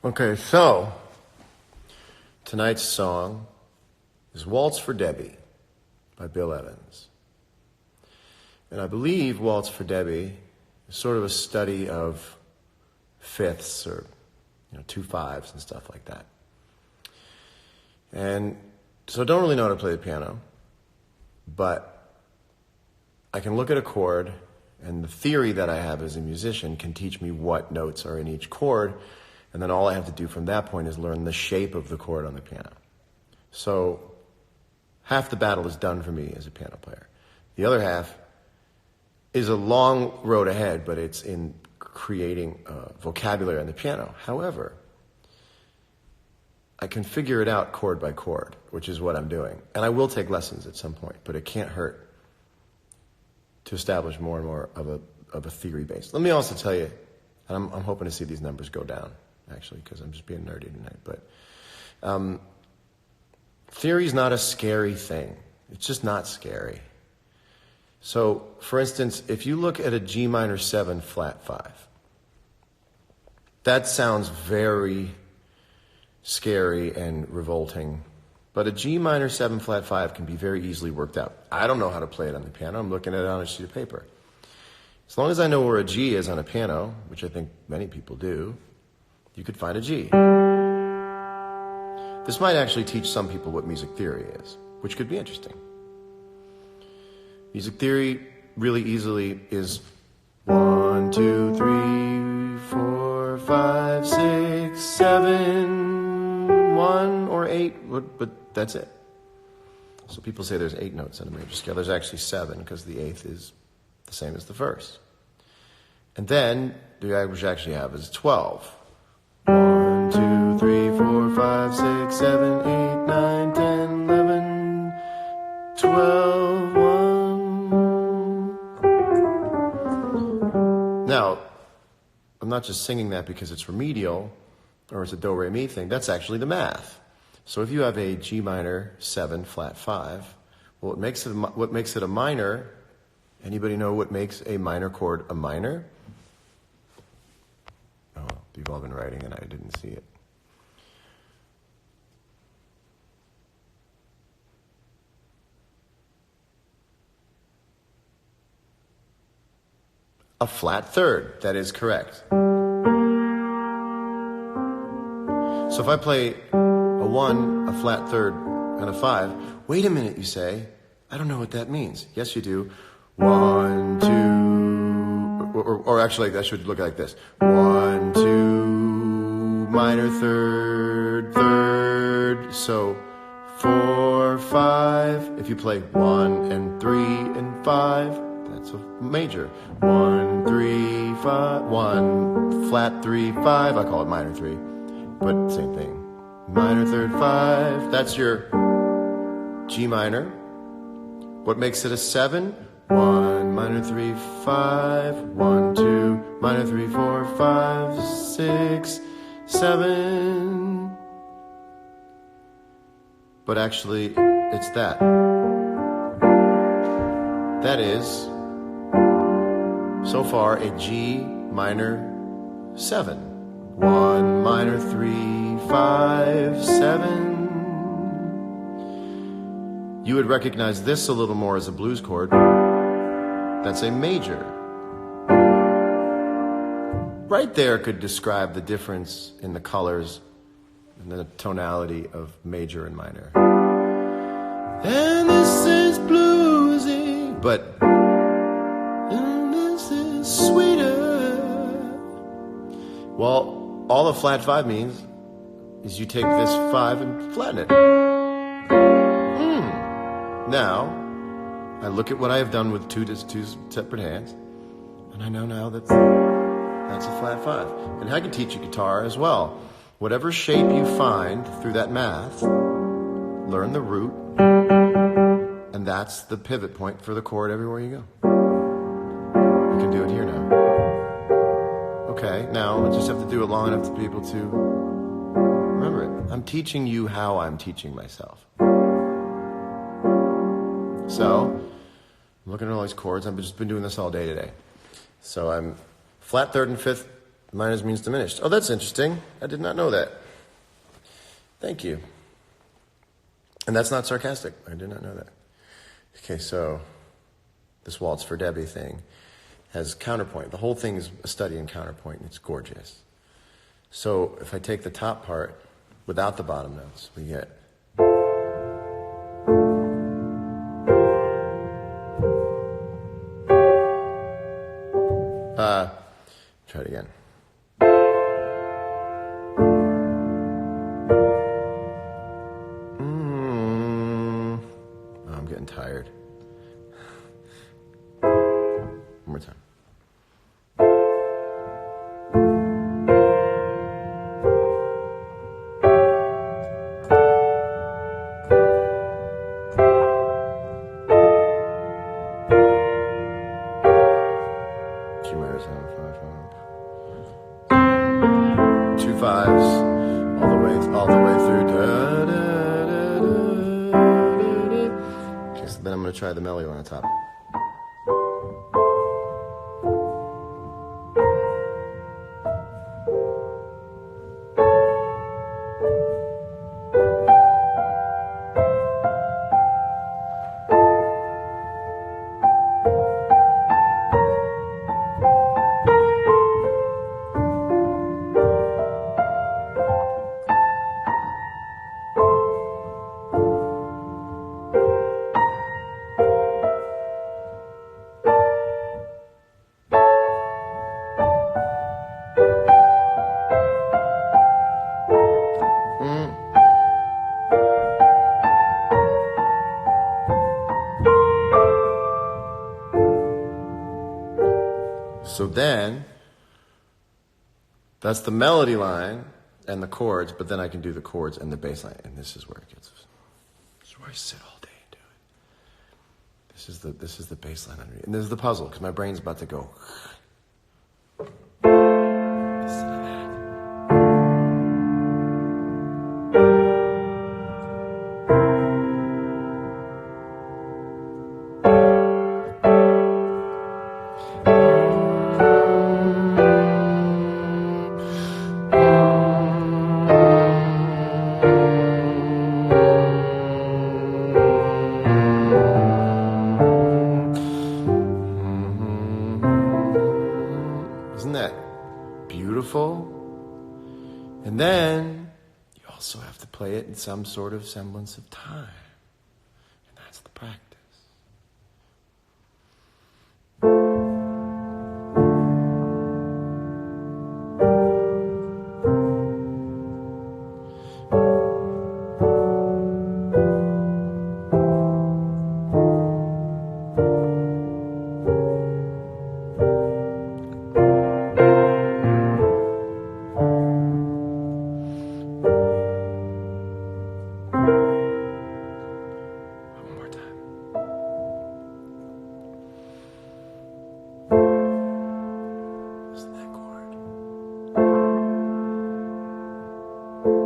Okay, so tonight's song is Waltz for Debby by Bill Evans. And I believe Waltz for Debby is sort of a study of fifths or, two fives and stuff like that. And so I don't really know how to play the piano, but I can look at a chord, and the theory that I have as a musician can teach me what notes are in each chord, and then all I have to do from that point is learn the shape of the chord on the piano. So half the battle is done for me as a piano player. The other half is a long road ahead, but it's in creating vocabulary on the piano. However, I can figure it out chord by chord, which is what I'm doing. And I will take lessons at some point, but it can't hurt to establish more and more of a theory base. Let me also tell you, and I'm hoping to see these numbers go down, actually, because I'm just being nerdy tonight, but theory's not a scary thing. It's just not scary. So, for instance, if you look at a G minor 7 flat 5, that sounds very scary and revolting, but a G minor 7 flat 5 can be very easily worked out. I don't know how to play it on the piano. I'm looking at it on a sheet of paper. As long as I know where a G is on a piano, which I think many people do, you could find a G. This might actually teach some people what music theory is, which could be interesting. Music theory really easily is 1, 2, 3, 4, 5, 6, 7, 1 or 8, but that's it. So people say there's 8 notes on a major scale. There's actually 7 because the 8th is the same as the first. And then the average you actually have is 12. 1, 2, 3, 4, 5, 6, 7, 8, 9, 10, 11, 12, 1. Now, I'm not just singing that because it's remedial or it's a do, re, mi thing. That's actually the math. So if you have a G minor 7 flat 5, well, what makes it a minor? Anybody know what makes a minor chord a minor? Oh, you've all been writing and I didn't see it. A flat third, that is correct. So if I play a 1, a flat third, and a 5, wait a minute, you say, I don't know what that means. Yes, you do. 1, 2, or actually, I should look like this. 1, 2, minor third, third. So 4, 5. If you play 1 and 3 and 5, that's a major. 1, 3, 5. 1 flat 3, 5. I call it minor 3, but same thing. Minor third 5. That's your G minor. What makes it a 7? 1, minor 3, 5, 1, 2, minor 3, 4, 5, 6, 7. But actually, it's that. That is, so far, a G minor 7. 1, minor 3, 5, 7. You would recognize this a little more as a blues chord. That's a major. Right there could describe the difference in the colors and the tonality of major and minor. And this is bluesy, but and this is sweeter. Well, all the flat 5 means is you take this 5 and flatten it. Now, I look at what I have done with two separate hands, and I know now that that's a flat 5. And I can teach you guitar as well. Whatever shape you find through that math, learn the root, and that's the pivot point for the chord everywhere you go. You can do it here now. Okay, now I just have to do it long enough to be able to remember it. I'm teaching you how I'm teaching myself. So, I'm looking at all these chords. I've just been doing this all day today. So I'm flat third and fifth Minus means diminished. Oh, that's interesting. I did not know that. Thank you. And that's not sarcastic. I did not know that. Okay, so this Waltz for Debby thing has counterpoint. The whole thing is a study in counterpoint, and it's gorgeous. So if I take the top part without the bottom notes, we get... Try it again. Oh, I'm getting tired. One more time. Two fives, all the way through. Okay, so then I'm going to try the melody on the top. So then, that's the melody line and the chords, but then I can do the chords and the bass line, and this is where it gets. This is where I sit all day and do it. This is the bass line underneath, and this is the puzzle because my brain's about to go. Listen to that. Isn't that beautiful? And then you also have to play it in some sort of semblance of time. And that's the practice.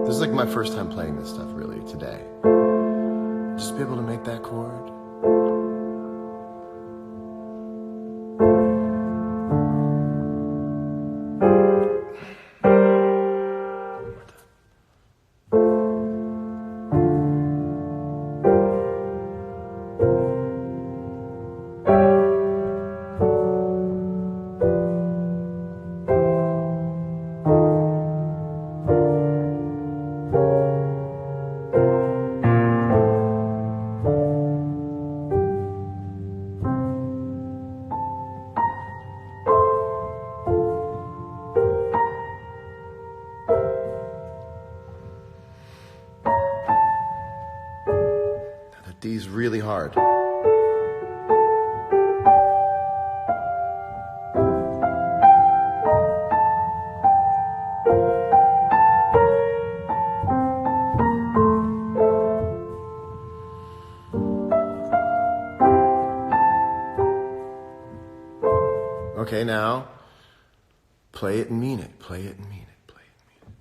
This is like my first time playing this stuff really today. Just be able to make that chord. D's really hard. Okay, now play it and mean it. Play it and mean it. Play it and mean it.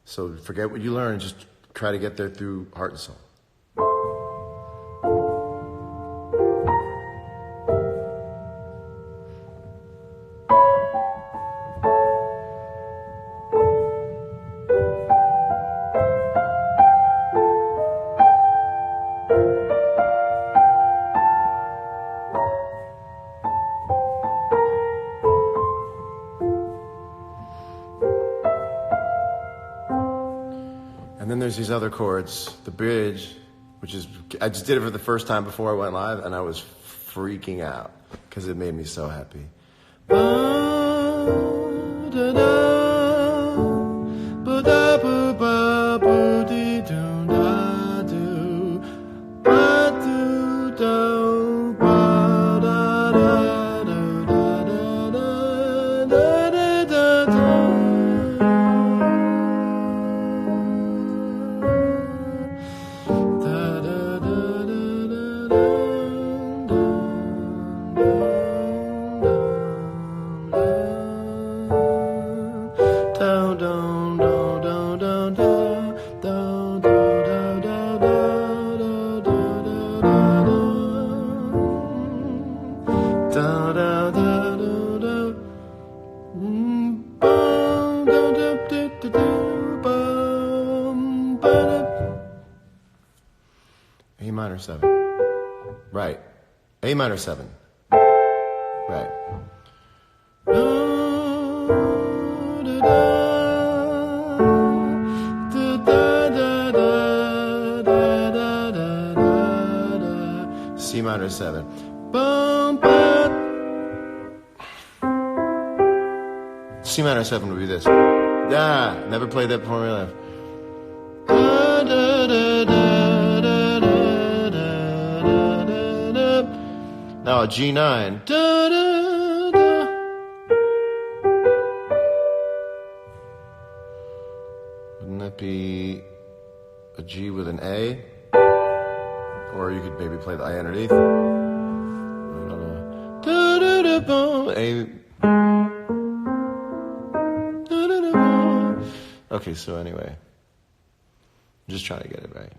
So forget what you learned and just try to get there through heart and soul. there's these other chords, the bridge, which is, I just did it for the first time before I went live, and I was freaking out because it made me so happy. A minor 7. Right. A minor 7. Right. C minor 7. C minor 7 would be this. Ah, never played that before in my life. Now a G9. Wouldn't that be a G with an A? Or you could maybe play the I underneath. A. Okay, so anyway, I'm just trying to get it right.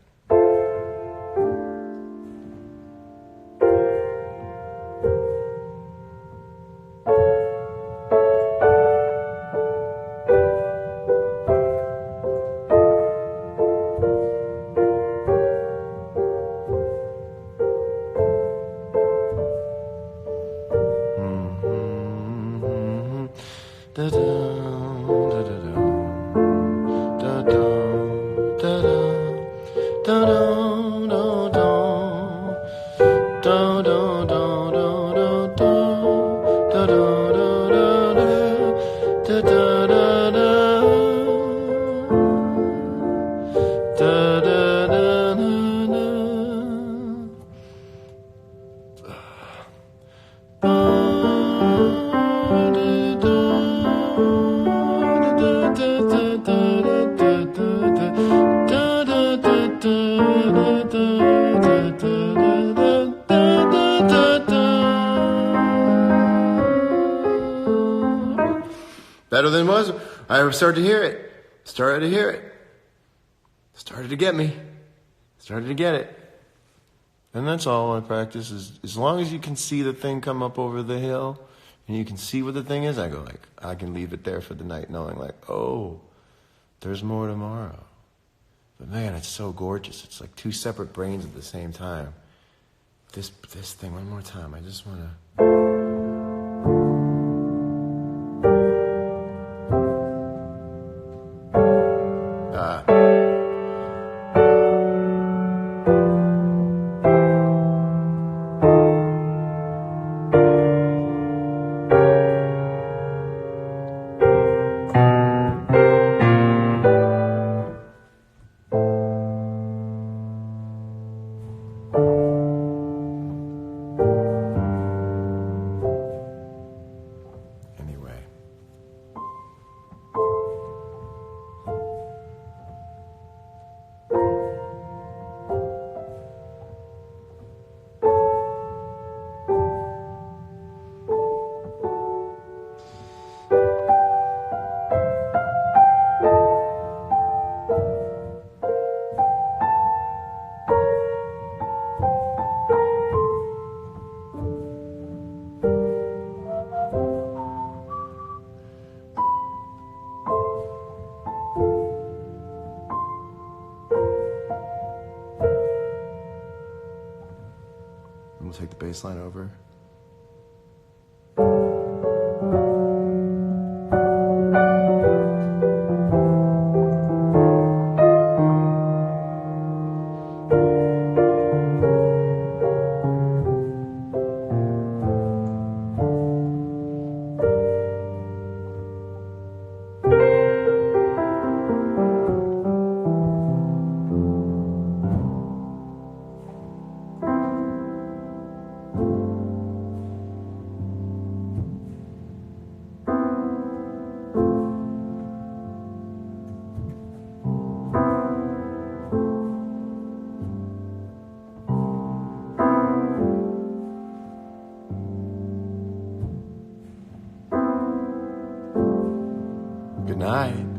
Better than it was. I started to hear it. Started to hear it. Started to get me. Started to get it. And that's all I practice is as long as you can see the thing come up over the hill and you can see what the thing is, I go like, I can leave it there for the night knowing like, oh, there's more tomorrow. But man, it's so gorgeous. It's like two separate brains at the same time. This thing, one more time. I just want to... We'll take the bass line over. night.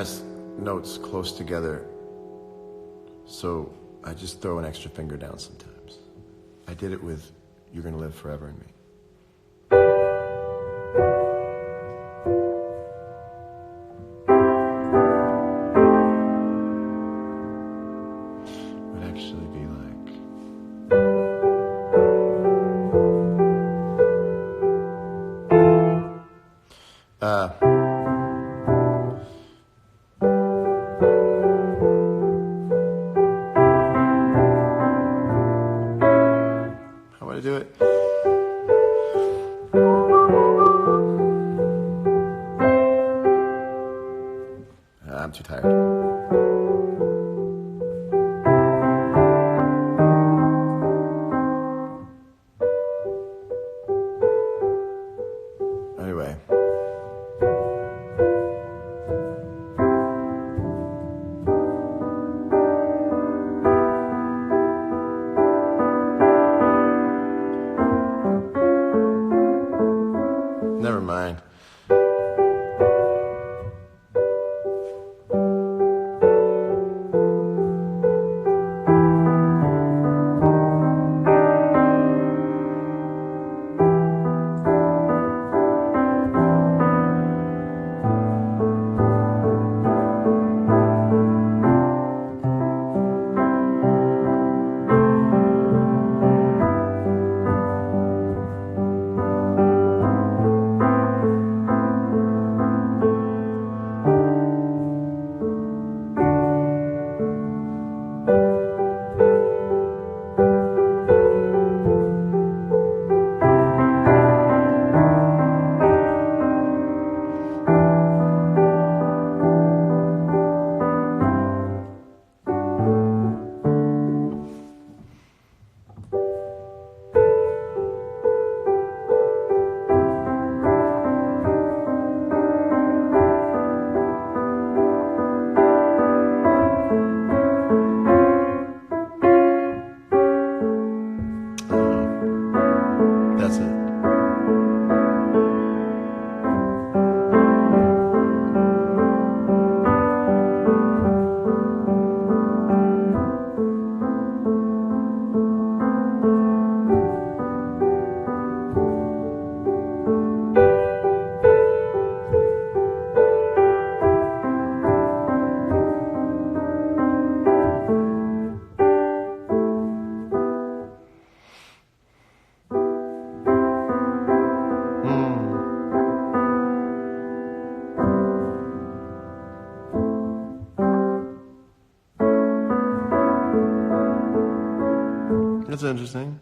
has notes close together, so I just throw an extra finger down sometimes. I did it with You're Gonna Live Forever in Me. Would actually be like... how would I do it? I'm too tired. Anyway. Never mind. That's it. That's interesting.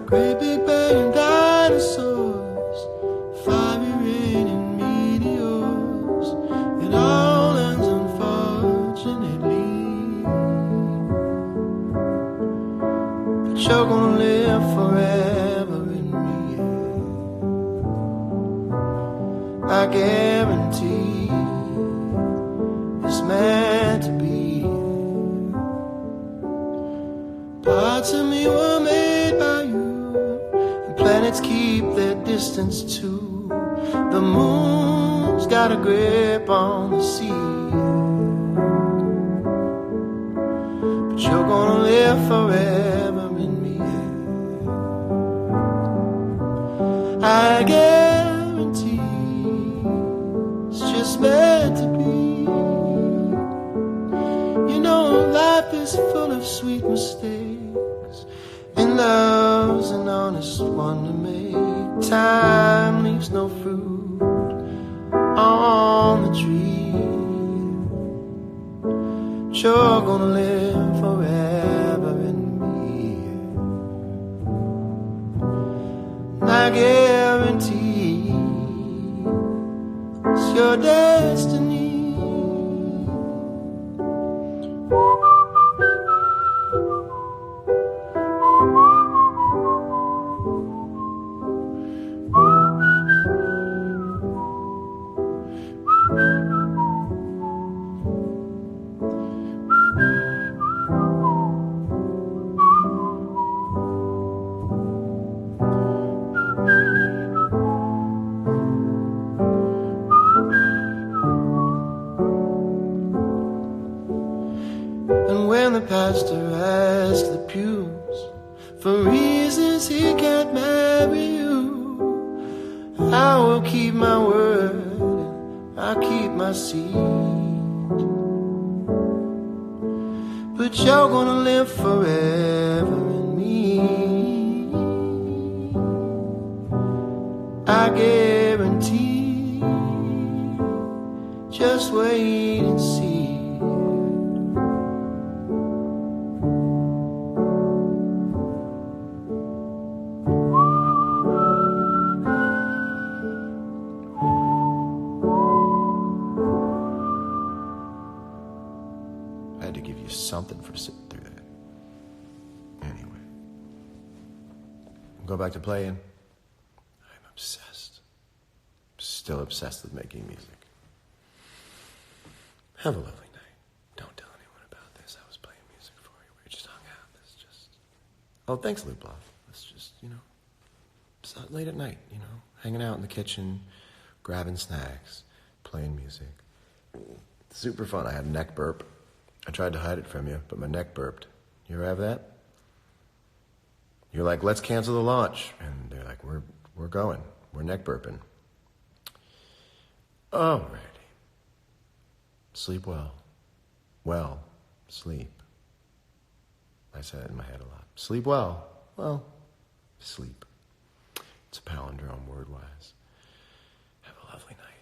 Great big bang dinosaurs, fiery raining meteors, it all ends unfortunately. But you're gonna live forever in me, I guarantee it's meant to be. to me were made by you, and planets keep their distance too. The moon's got a grip on the sea, but you're gonna live forever in me. I guarantee it's just meant to be. You know life is full of sweet mistakes, and love's an honest one to make. Time leaves no fruit on the tree. You're gonna live forever in me. I guarantee it's your destiny. Pastor asked the pews, for reasons he can't marry you, I will keep my word, I'll keep my seed. But you're gonna live forever in me. I guarantee. Just wait and see. Something for sitting through that. Anyway, go back to playing. I'm obsessed. Still obsessed with making music. Have a lovely night. Don't tell anyone about this. I was playing music for you. We just hung out. It's just... Oh, thanks, Luploff. It's just, it's late at night, hanging out in the kitchen, grabbing snacks, playing music. Super fun. I had a neck burp. I tried to hide it from you, but my neck burped. You ever have that? You're like, let's cancel the launch. And they're like, we're going. We're neck burping. Alrighty. Sleep well. Well, sleep. I said it in my head a lot. Sleep well. Well, sleep. It's a palindrome word-wise. Have a lovely night.